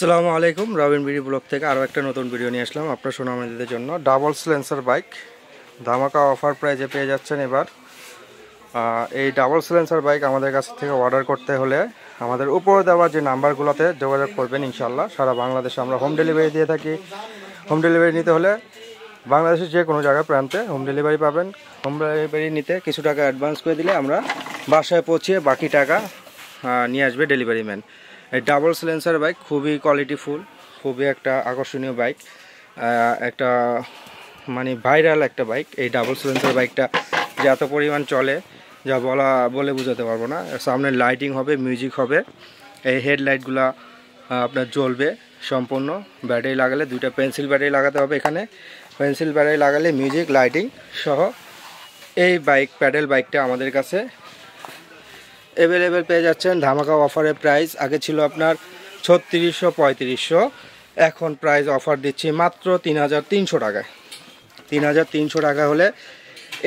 আসসালামু আলাইকুম Robin BD blog থেকে আরও একটা নতুন ভিডিও নিয়ে আসলাম আপনার সোনামণিদের জন্য। ডাবল সিলেন্সার বাইক ধামাকা অফার প্রাইজে পেয়ে যাচ্ছেন এবার। এই ডাবল সিলেন্সার বাইক আমাদের কাছ থেকে অর্ডার করতে হলে আমাদের উপরে দেওয়া যে নাম্বারগুলোতে যোগাযোগ করবেন। ইনশাল্লাহ সারা বাংলাদেশে আমরা হোম ডেলিভারি দিয়ে থাকি। হোম ডেলিভারি নিতে হলে বাংলাদেশের যে কোনো জায়গায় প্রান্তে হোম ডেলিভারি পাবেন। হোম ডেলিভারি নিতে কিছু টাকা অ্যাডভান্স করে দিলে আমরা বাসায় পৌঁছে বাকি টাকা নিয়ে আসবে ডেলিভারি ম্যান। এই ডাবল সিলেন্সার বাইক খুবই কোয়ালিটিফুল, খুবই একটা আকর্ষণীয় বাইক, একটা মানে ভাইরাল একটা বাইক। এই ডাবল সিলেন্সার বাইকটা যে এত পরিমাণ চলে যা বলে বোঝাতে পারবো না। সামনে লাইটিং হবে, মিউজিক হবে, এই হেডলাইটগুলো আপনার জ্বলবে সম্পূর্ণ। ব্যাটারি লাগালে দুইটা পেন্সিল ব্যাটারি লাগাতে হবে এখানে। পেন্সিল ব্যাটারি লাগালে মিউজিক লাইটিং সহ এই প্যাডেল বাইকটা আমাদের কাছে অ্যাভেলেবেল পেয়ে যাচ্ছেন ধামাকা অফারের প্রাইস। আগে ছিল আপনার 3600-3500, এখন প্রাইস অফার দিচ্ছি মাত্র 3300 টাকায়। 3300 টাকা হলে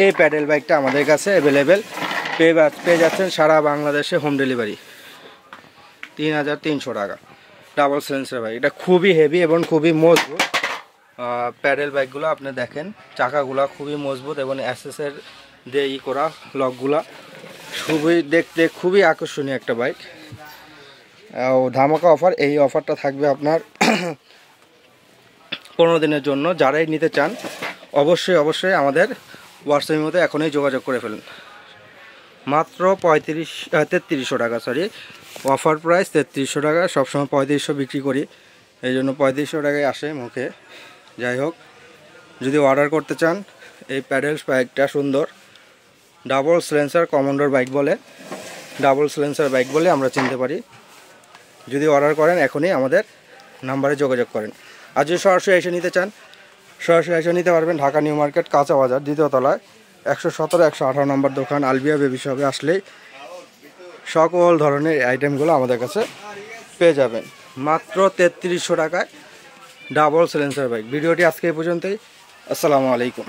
এই প্যাডেল বাইকটা আমাদের কাছে অ্যাভেলেবেল পেয়ে যাচ্ছেন সারা বাংলাদেশে হোম ডেলিভারি। 3300 টাকা ডাবল সিলেন্সার বাইক। এটা খুবই হেভি এবং খুবই মজবুত। প্যাডেল বাইকগুলো আপনি দেখেন, চাকাগুলো খুবই মজবুত এবং এসএসের দিয়ে করা লকগুলা খুবই দেখতে খুবই আকর্ষণীয় একটা বাইক। ধামাকা অফার, এই অফারটা থাকবে আপনার 15 দিনের জন্য। যারাই নিতে চান অবশ্যই আমাদের হোয়াটসঅ্যাপের মধ্যে এখনই যোগাযোগ করে ফেলুন। মাত্র 3300 টাকা, অফার প্রাইস 3300 টাকা। সবসময় 3500 বিক্রি করি, এই জন্য 3500 টাকায় আসে মুখে। যাই হোক, যদি অর্ডার করতে চান এই প্যাডেলস বাইকটা সুন্দর ডাবল সিলেন্সার কমান্ডার বাইক বলে, ডাবল সিলেন্সার বাইক বলে আমরা চিনতে পারি। যদি অর্ডার করেন এখনই আমাদের নাম্বারে যোগাযোগ করেন। আর যদি সরাসরি এসে নিতে চান সরাসরি এসে নিতে পারবেন। ঢাকা নিউ মার্কেট কাঁচা বাজার 2য় তলায় 117-118 নম্বর দোকান আলবিয়া বেবি শপে আসলেই সকল ধরনের আইটেমগুলো আমাদের কাছে পেয়ে যাবেন মাত্র 3300 টাকায় ডাবল সিলেন্সার বাইক। ভিডিওটি আজকে এই পর্যন্তই। আসসালামু আলাইকুম।